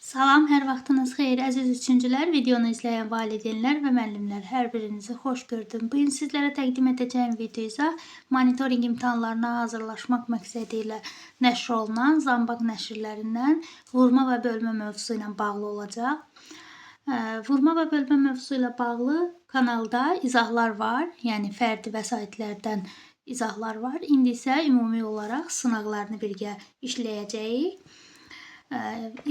Salam, hər vaxtınız xeyir əziz üçüncülər, videonu izləyən valideynlər və müəllimlər, hər birinizi xoş gördüm. Bugün sizlərə təqdim edəcəyim video isə monitoring imtahanlarına hazırlaşmaq məqsədi ilə nəşr olunan Zambaq nəşrlərindən vurma və bölmə mövzusu ilə bağlı olacaq. Vurma və bölmə mövzusu ilə bağlı kanalda izahlar var, yəni fərdi vəsaitlərdən izahlar var. İndi isə ümumi olaraq sınaqlarını birgə işləyəcəyik.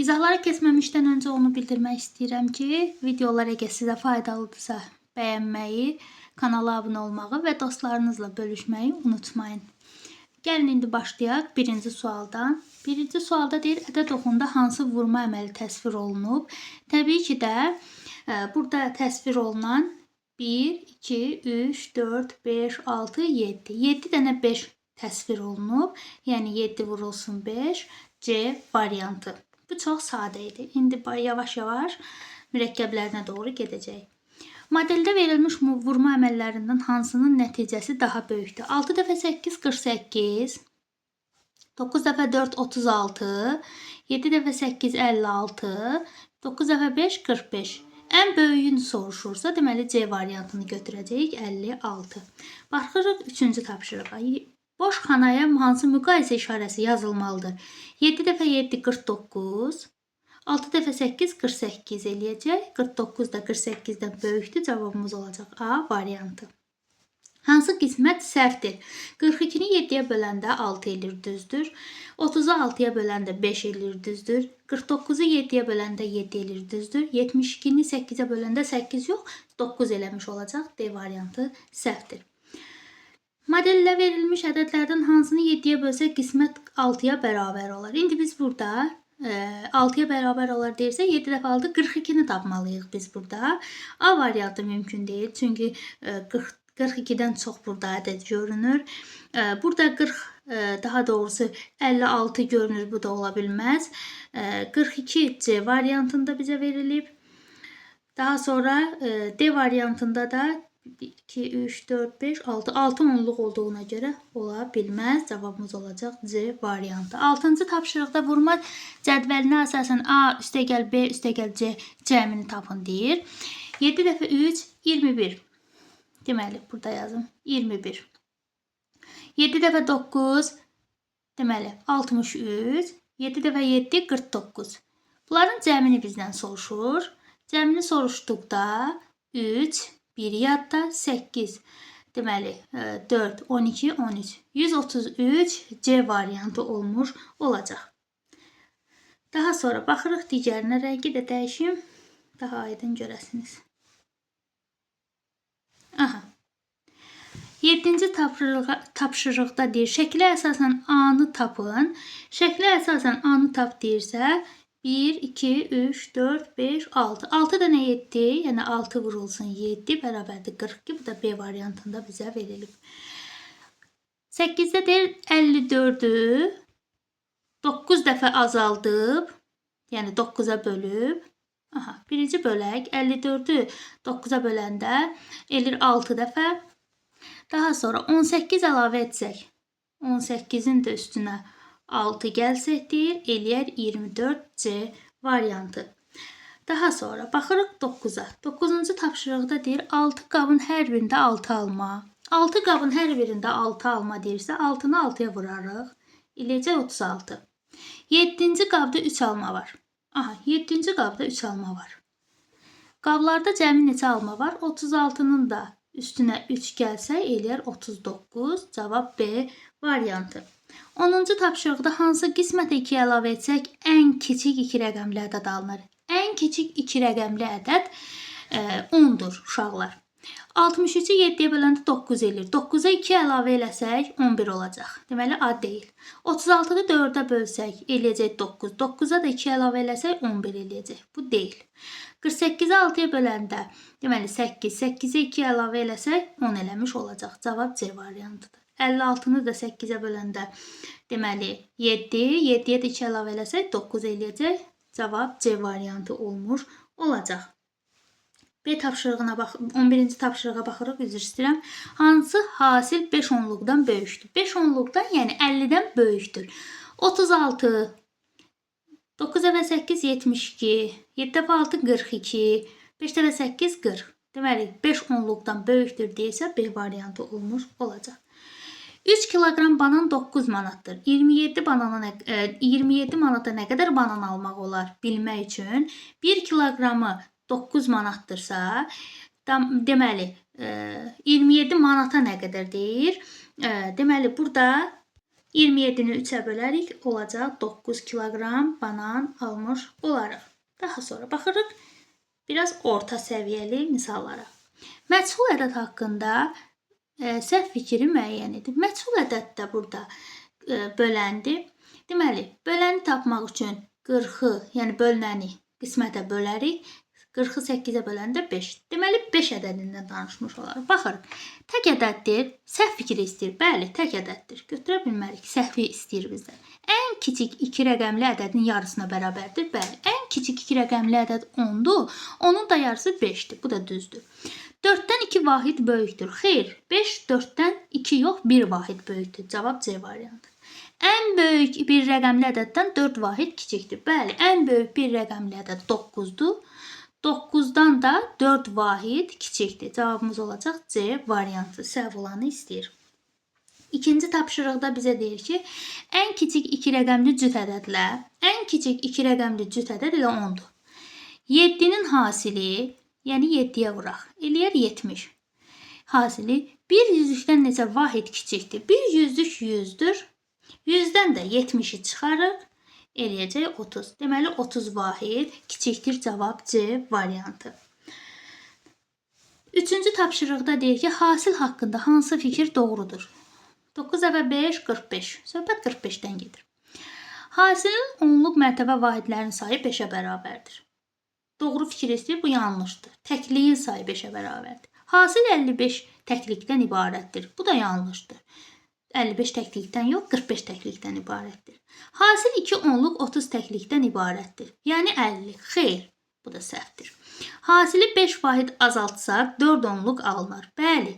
İzahlara keçməmişdən öncə onu bildirmək istəyirəm ki, videolar əgər sizə faydalıdırsa bəyənməyi, kanala abunə olmağı və dostlarınızla bölüşməyi unutmayın. Gəlin indi başlayaq birinci sualdan. Birinci sualda deyir, ədəd oxunda hansı vurma əməli təsvir olunub? Təbii ki də burada təsvir olunan 1, 2, 3, 4, 5, 6, 7. 7 dənə 5 təsvir olunub. Yəni 7 vurulsun 5. C variantı. Bu çox sadə idi. İndi yavaş-yavaş mürəkkəblərinə doğru gedəcəyik. Modeldə verilmiş vurma əməllərindən hansının nəticəsi daha böyükdür? 6 dəfə 8 48, 9 dəfə 4 36, 7 dəfə 8 56, 9 dəfə 5 45. Ən böyüyünü soruşursa, deməli C variantını götürəcəyik 56. Baxırıq 3-cü tapşırığa. Boş xanaya hansı müqayisə işarəsi yazılmalıdır? 7 dəfə 7 49, 6 dəfə 8 48 eləyəcək. 49 da 48-dən böyükdür. Cavabımız olacaq A variantı. Hansı qismət səhvdir? 42-ni 7-yə böləndə 6 eləyir, düzdür. 30-u 6-ya böləndə 5 eləyir, düzdür. 49-u 7-yə böləndə 7 eləyir, düzdür. 72-ni 8-ə böləndə 8 yox, 9 eləmiş olacaq. D variantı səhvdir. Modellə verilmiş ədədlərdən hansını 7-yə bölsək qismət 6-ya bərabər olar. İndi biz burada 6-ya bərabər olar deyirsə 7 dəfə 6 42-ni tapmalıyıq biz burada. A variantı mümkün deyil. Çünki 42-dən çox burada ədəd görünür. Burada 40, daha doğrusu 56 görünür. Bu da ola bilməz. 42 C variantında bizə verilib. Daha sonra D variantında da 2, 3, 4, 5, 6. 6 onluq olduğuna görə ola bilməz. Cavabımız olacaq C variantı. 6-cı tapşırıqda vurma cədvəlinə əsasən A üstəgəl B üstəgəl C cəmini tapın deyir. 7 dəfə 3 21. Deməli burada yazım 21. 7 dəfə 9 deməli 63. 7 dəfə 7 49. Bunların cəmini bizdən soruşur. Cəmini soruşduqda 3 1 yadda 8. Deməli 4 12 13. 133 C variantı olmuş olacaq. Daha sonra baxırıq digərinə, rəngi də dəyişim, daha aydın görəsiniz. Aha. 7-ci tapşırıqda deyir, şəklə əsasən A-nı tapın. Şəklə əsasən A-nı tap deyirsə 1, 2, 3, 4, 5, 6. 6 dənə 7, yəni 6 vurulsun 7 bərabərdir 42. Bu da B variantında bizə verilib. 8-də deyir 54-ü 9 dəfə azaldıb, yəni 9-a bölüb. Aha, birinci bölək 54-ü 9-a böləndə eləyir 6 dəfə. Daha sonra 18 əlavə etsək, 18-in də üstünə 6 gəlsək deyir, eləyər 24 C variantı. Daha sonra baxırıq 9-a. 9-cu tapşırıqda deyir, 6 qabın hər birində 6 alma. 6 qabın hər birində 6 alma deyirsə, 6-nı 6-ya vurarıq. Eləyəcək 36. 7-ci qabda 3 alma var. Aha, 7-ci qabda 3 alma var. Qablarda cəmi neçə alma var? 36-nın da üstünə 3 gəlsə, eləyər 39. Cavab B variantı. 10-cu tapşırıqda hansı qismətə 2 əlavə etsək ən kiçik 2 rəqəmli ədəd alınır? Ən kiçik 2 rəqəmli ədəd 10-dur uşaqlar. 63-ü 7-yə böləndə 9 eləyir. 9-a 2 əlavə eləsək 11 olacaq. Deməli A deyil. 36-ı 4-ə bölsək eləyəcək 9. 9-a da 2 əlavə eləsək 11 eləyəcək. Bu deyil. 48-i 6-ya böləndə deməli 8. 8-ə 2 əlavə eləsək 10 eləmiş olacaq. Cavab C variantıdır. 56-nı da 8-ə böləndə deməli 7. 7-yə də 2 əlavə eləsək 9 eləyəcək. Cavab C variantı olmuş olacaq. B tapşırığına 11-ci tapşırığa baxırıq, üzr istəyirəm. Hansı hasil 5 onluqdan böyükdür? 5 onluqdan, yəni 50-dən böyükdür. 36 9 dəfə 8 72, 7 dəfə 6 42, 5 dəfə 8 40. Deməli 5 onluqdan böyükdür deyilsə B variantı olmuş olacaq. 3 kiloqram banan 9 manatdır. 27 manata nə qədər banan almaq olar bilmək üçün 1 kiloqramı 9 manatdırsa, deməli 27 manata nə qədər deyir? Deməli burada 27-ni 3-ə bölərik, olacaq 9 kiloqram banan almış olarıq. Daha sonra baxırıq biraz orta səviyyəli misallara. Məchul ədəd haqqında səhv fikri müəyyən edin. Məchul ədəd də burada böləndir. Deməli, böləni tapmaq üçün 40-ı, yəni bölünəni qismətə bölərik. 40-ı 8-ə böləndə 5. Deməli, 5 ədədindən danışmış olarıq. Baxırıq, tək ədəddir, səhv fikri istəyir. Bəli, tək ədəddir. Götürə bilmərik, səhvi istəyir bizdən. Ən kiçik 2 rəqəmli ədədin yarısına bərabərdir. Bəli, ən kiçik 2 rəqəmli ədəd 10-dur. Onun da yarısı 5-dir. Bu da düzdür. 4-dən 2 vahid böyükdür. Xeyr, 5 4-dən 2 yox, 1 vahid böyükdür. Cavab C variantı. Ən böyük bir rəqəmli ədəddən 4 vahid kiçikdir. Bəli, ən böyük bir rəqəmli ədəd 9-dur. 9-dan da 4 vahid kiçikdir. Cavabımız olacaq C variantı. Səhv olanı istəyir. İkinci tapşırıqda bizə deyir ki, ən kiçik 2 rəqəmli cüt ədədlə ən kiçik 2 rəqəmli cüt ədəd elə 10-dur. 7-nin hasili, yəni 7-yə vuraq, eləyər 70. Hasili 1 yüzlükdən neçə vahid kiçikdir? 1 yüzlük 100-dür. 100-dən də 70-i çıxarıq, eləyəcək 30. Deməli 30 vahid kiçikdir. Cavab C variantı. Üçüncü tapşırıqda deyir ki, hasil haqqında hansı fikir doğrudur? 9 dəfə 5 45. Söhbət 45-dən gedir. Hasilin onluq mərtəbə vahidlərinin sayı 5-ə bərabərdir. Doğru fikir istəyir, bu yanlışdır. Təkliyin sayı 5-ə bərabərdir. Hasil 55 təklikdən ibarətdir. Bu da yanlışdır. 55 təklikdən yox, 45 təklikdən ibarətdir. Hasil 2 onluq 30 təklikdən ibarətdir. Yəni 50. Xeyr, bu da səhvdir. Hasili 5 vahid azaltsaq 4 onluq alınır. Bəli,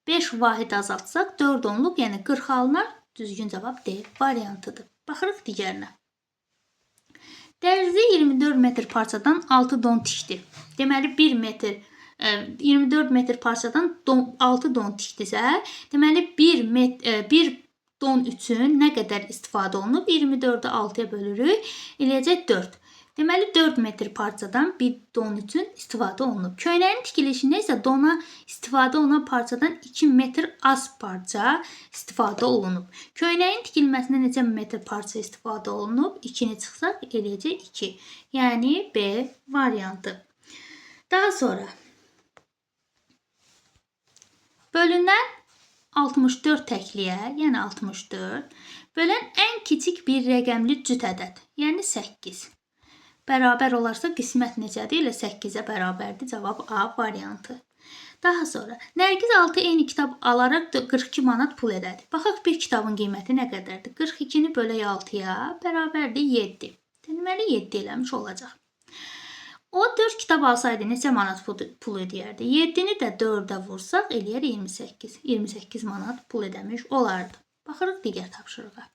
5 vahid azaltsaq 4 onluq, yəni 40 alınır. Düzgün cavab D variantıdır. Baxırıq digərinə. Dərzi 24 metr parçadan 6 don tikdi. Deməli 24 metr parçadan 6 don tikdisə, deməli 1 don üçün nə qədər istifadə olunub? 24-ü 6-ya bölürük, eləyəcək 4. Deməli 4 metr parçadan 1 don üçün istifadə olunub. Köynəyin tikilişində isə dona istifadə olunan parçadan 2 metr az parça istifadə olunub. Köynəyin tikilməsinə neçə metr parça istifadə olunub? 2-ni çıxsaq eləyəcək 2. Yəni B variantı. Daha sonra bölünən 64 təkliyə, yəni 64, bölən ən kiçik bir rəqəmli cüt ədəd, yəni 8. Bərabər olarsa qismət necədir? Elə 8-ə bərabərdir. Cavab A variantı. Daha sonra Nərgiz 6 eyni kitab alaraq 42 manat pul elədi. Baxaq bir kitabın qiyməti nə qədərdir? 42-ni bölək 6-ya bərabərdir 7. Deməli 7 eləmiş olacaq. O 4 kitab alsaydı neçə manat pul ödəyərdi? 7-ni də 4-ə vursaq eləyər 28. 28 manat pul ödəmiş olardı. Baxırıq digər tapşırığa.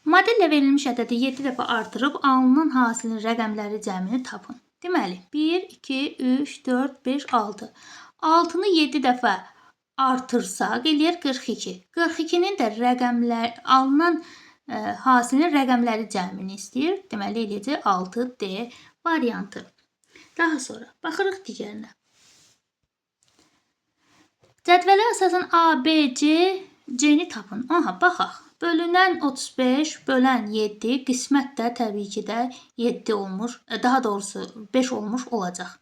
Modellə verilmiş ədədi 7 dəfə artırıb alınan hasilin rəqəmləri cəmini tapın. Deməli 1, 2, 3, 4, 5, 6. 6-nı 7 dəfə artırsaq eləyər 42. 42-nin də alınan hasilin rəqəmləri cəmini istəyir. Deməli eləyəcək 6D variantı. Daha sonra baxırıq digərinə. Cədvələ əsasən A, B, C-ni tapın. Aha, baxaq. Bölünən 35, bölən 7, qismət də təbii ki də 7 olmuş, daha doğrusu 5 olmuş olacaq.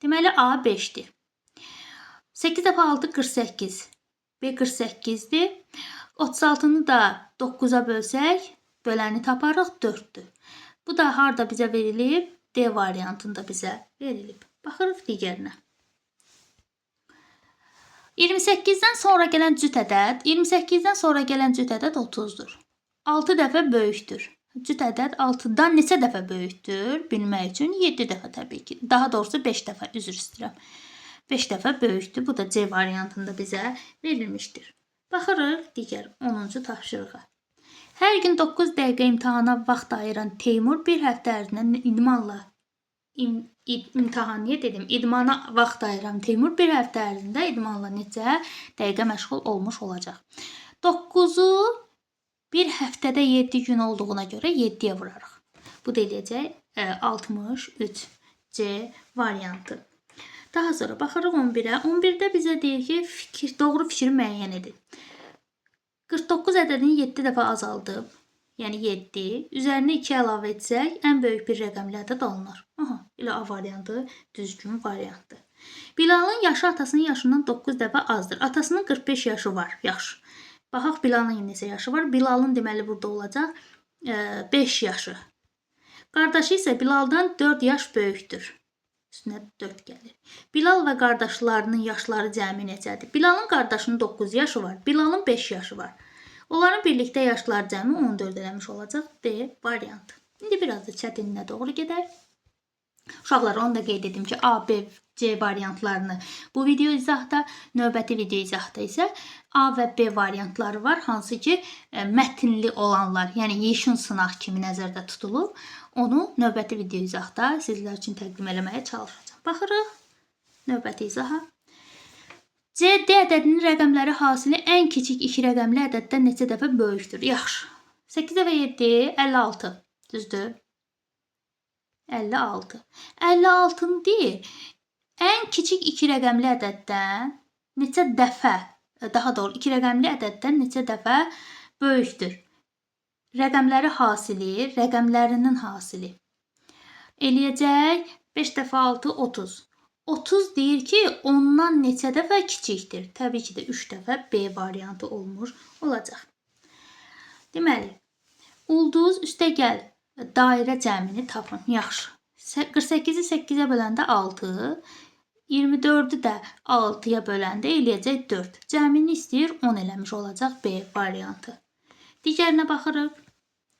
Deməli A 5-dir. 8 dəfə 6 48. B 48-dir. 36-nı da 9-a bölsək, böləni taparıq 4-dür. Bu da harda bizə verilib? D variantında bizə verilib. Baxırıq digərinə. 28-dən sonra gələn cüt ədəd 30-dur. 6 dəfə böyükdür. Cüt ədəd 6-dan neçə dəfə böyükdür? Bilmək üçün 7 dəfə təbii ki. Daha doğrusu 5 dəfə, üzr istəyirəm. 5 dəfə böyükdür. Bu da C variantında bizə verilmişdir. Baxırıq digər 10-cu tapşırığa. Hər gün 9 dəqiqə imtahana vaxt ayıran Teymur bir həftə ərzində idmana vaxt ayıran Teymur bir həftə ərzində idmanla neçə dəqiqə məşğul olmuş olacaq? 9-u bir həftədə 7 gün olduğuna görə 7-yə vurarıq. Bu da eləyəcək 63 C variantı. Daha sonra baxırıq 11-ə. 11-də bizə deyir ki, doğru fikri müəyyən edin. 49 ədədini 7 dəfə azaldıb, yəni 7, üzərinə 2 əlavə etsək, ən böyük bir rəqəmli ədəd alınır. Elə A variantı düzgün variantdır. Bilalın yaşı atasının yaşından 9 dəfə azdır. Atasının 45 yaşı var, yaxşı. Baxaq Bilalın neçə yaşı var? Bilalın deməli burada olacaq 5 yaşı. Qardaşı isə Bilaldan 4 yaş böyükdür. Üstünə 4 gəlir. Bilal və qardaşlarının yaşları cəmi neçədir? Bilalın qardaşının 9 yaşı var. Bilalın 5 yaşı var. Onların birlikdə yaşları cəmi 14 eləmiş olacaq. D variantı. İndi biraz da çətinliyə doğru gedək. Uşaqlar, onu da qeyd edim ki, A, B, C variantlarını bu video izahda, növbəti video izahda isə A və B variantları var. Hansı ki, mətnli olanlar, yəni yeşun sınaq kimi nəzərdə tutulub. Onu növbəti video izahda sizlər üçün təqdim eləməyə çalışacağım. Baxırıq növbəti izaha. C, D ədədinin rəqəmləri hasili ən kiçik 2 rəqəmli ədəddən neçə dəfə böyükdür? Yaxşı. 8 dəfə 7, 56. Düzdür? 56. 56-nı deyir, ən kiçik 2 rəqəmli ədəddən neçə dəfə, daha doğru 2 rəqəmli ədəddən neçə dəfə böyükdür? Rəqəmləri hasili, rəqəmlərinin hasili. Eləyəcək 5 dəfə 6, 30. 30 deyir ki, ondan neçə dəfə kiçikdir? Təbii ki də 3 dəfə B variantı olmuş olacaq. Deməli, ulduz üstə gəl dairə cəmini tapın. Yaxşı. 48-i 8-ə böləndə 6, 24-ü də 6-ya böləndə eləyəcək 4. Cəmini istəyir 10 eləmiş olacaq B variantı. Digərinə baxırıq.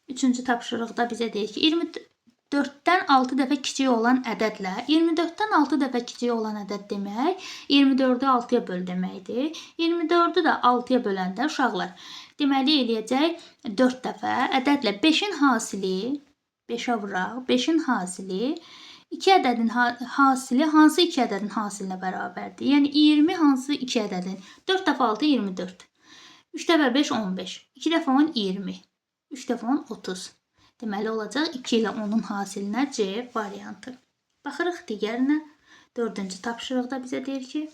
Üçüncü tapşırıqda bizə deyir ki, 24-dən 6 dəfə kiçik olan ədədlə 24-dən 6 dəfə kiçik olan ədəd demək 24-ü 6-ya böl deməkdir. 24-ü də 6-ya böləndə uşaqlar deməli eləyəcək 4 dəfə ədədlə 5-in hasili 5-ə vuraq. 5-in hasili 2 ədədin hasili hansı 2 ədədin hasilinə bərabərdir? Yəni 20 hansı 2 ədədin? 4 dəfə 6 24. 3 dəfə 5 15. 2 dəfə 10 20. 3 dəfə 10 30. Deməli olacaq 2 ilə 10-un hasilinə C variantı. Baxırıq digərinə. 4-cü tapşırıqda bizə deyir ki,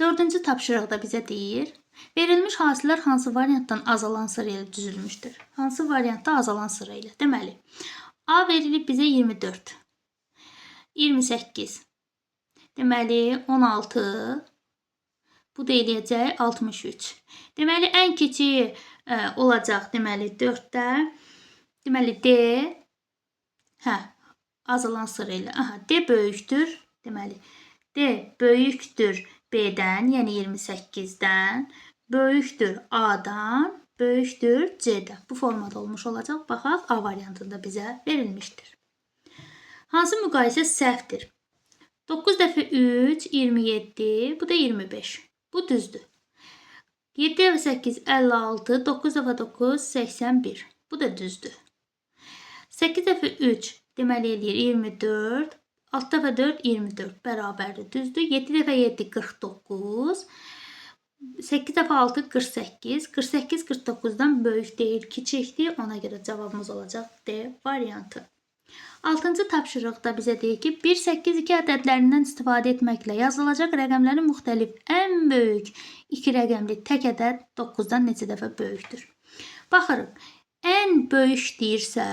4-cü tapşırıqda bizə deyir, verilmiş hasillər hansı variantdan azalan sıra ilə düzülmüşdür? Hansı variantda azalan sıra ilə? Deməli, A verilib bizə 24, 28, deməli 16, bu da eləyəcək 63. Deməli, ən kiçiyi olacaq, deməli 4-də, deməli D, azalan sıra ilə, D böyükdür, deməli D böyükdür B-dən, yəni 28-dən, böyükdür A-dan, böyükdür C-dən. Bu formada olmuş olacaq. Baxaq, A variantında bizə verilmişdir. Hansı müqayisə səhvdir? 9 dəfə 3, 27, bu da 25. Bu düzdür. 7 dəfə 8, 56, 9 dəfə 9, 81. Bu da düzdür. 8 dəfə 3, deməli eləyir 24, 6 dəfə 4, 24 bərabərdir, düzdür. 7 dəfə 7, 49, 8 dəfə 6, 48, 48 49-dan böyük deyil, kiçikdir. Ona görə cavabımız olacaq D variantı. 6-cı tapşırıqda bizə deyir ki, 1, 8, 2 ədədlərindən istifadə etməklə yazılacaq rəqəmlərin müxtəlif ən böyük 2 rəqəmli tək ədəd 9-dan neçə dəfə böyükdür? Baxırıq, ən böyük deyirsə,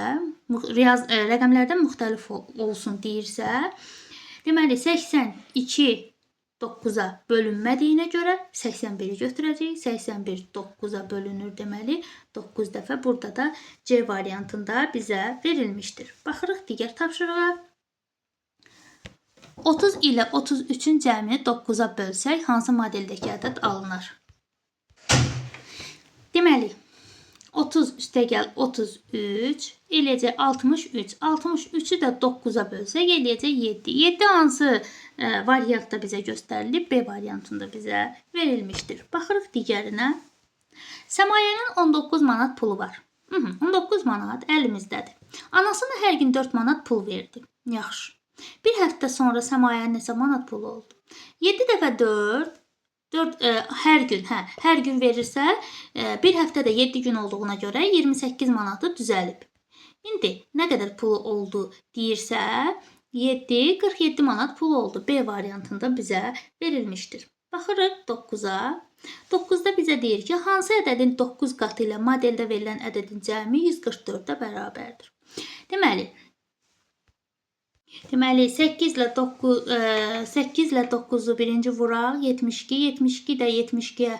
rəqəmlərdən müxtəlif olsun deyirsə, deməli 82 9-a bölünmədiyinə görə 81-i götürəcəyik. 81 9-a bölünür deməli 9 dəfə. Burada da C variantında bizə verilmişdir. Baxırıq digər tapşırığa. 30 ilə 33-ün cəmini 9-a bölsək hansı modeldəki ədəd alınır? Deməli 30 üstə gəl 33 eləyəcək 63. 63-ü də 9-a bölsək eləyəcək 7. 7 hansı variantda bizə göstərilib? B variantında bizə verilmişdir. Baxırıq digərinə. Səmayənin 19 manat pulu var. 19 manat əlimizdədir. Anasına hər gün 4 manat pul verdi. Yaxşı. Bir həftə sonra Səmayənin neçə manat pulu oldu? 7 dəfə 4 hər gün verirsə, bir həftədə 7 gün olduğuna görə 28 manatı düzəlib. İndi nə qədər pulu oldu deyirsə, 47 manat pulu oldu. B variantında bizə verilmişdir. Baxırıq 9-a. 9-da bizə deyir ki, hansı ədədin 9 qatı ilə modeldə verilən ədədin cəmi 144-ə bərabərdir. Deməli 8 ilə 9-u birinci vuraq 72, 72 də 72-yə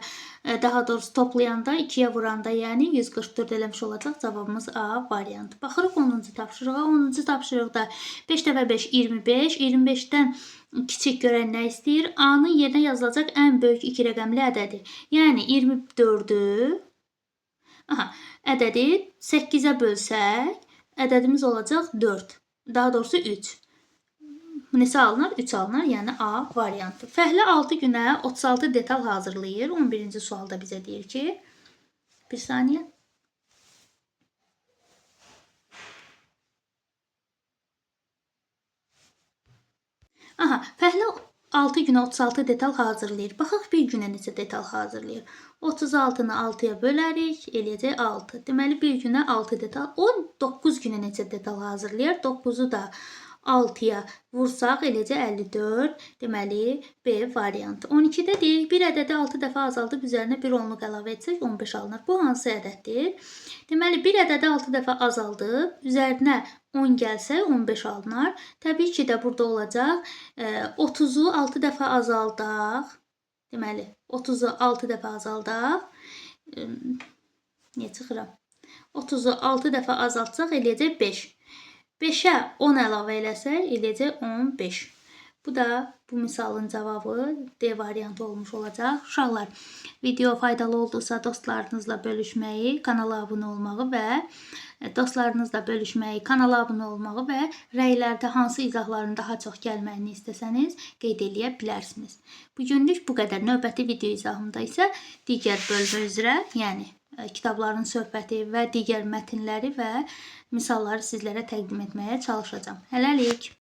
daha doğrusu toplayanda 2-yə vuranda, yəni 144 eləmiş olacaq. Cavabımız A variantı. Baxırıq 10-cu tapşırığa. 10-cu tapşırıqda 5 dəfə 5 25, 25-dən kiçik görən nə istəyir? A-nın yerinə yazılacaq ən böyük 2 rəqəmli ədədi. Yəni 24-ü ədədi 8-ə bölsək, ədədimiz olacaq 4. Daha doğrusu 3. Neçə alınır? 3 alınır. Yəni A variantı. Fəhlə 6 günə 36 detal hazırlayır. 11-ci sualda bizə deyir ki, bir saniyə. Fəhlə 6 günə 36 detal hazırlayır. Baxaq bir günə neçə detal hazırlayır. 36-nı 6-ya bölərik, eləyəcək 6. Deməli bir günə 6 detal. 19 günə neçə detal hazırlayır? 9-u da 6-ya vursaq eləcə 54. Deməli B variantı. 12-də deyir, bir ədədi 6 dəfə azaldıb üzərinə bir onluq əlavə etsək 15 alınır. Bu hansı ədəddir? Deməli bir ədədi 6 dəfə azaldıb üzərinə 10 gəlsə 15 alınır. Təbii ki də burada olacaq 30-u 6 dəfə azaldaq. Deməli 30-u 6 dəfə azaldaq. Niyə çıxıram? 30-u 6 dəfə azaltsaq eləyəcək 5. 5-ə 10 əlavə eləsək, eləyəcək 15. Bu da bu misalın cavabı D variantı olmuş olacaq. Uşaqlar, video faydalı oldusa dostlarınızla bölüşməyi, kanala abunə olmağı və rəylərdə hansı izahların daha çox gəlməyini istəsəniz qeyd eləyə bilərsiniz. Bugünlük bu qədər. Növbəti video izahımda isə digər bölmə üzrə, yəni kitabların söhbəti və digər mətnləri və misalları sizlərə təqdim etməyə çalışacağam. Hələlik.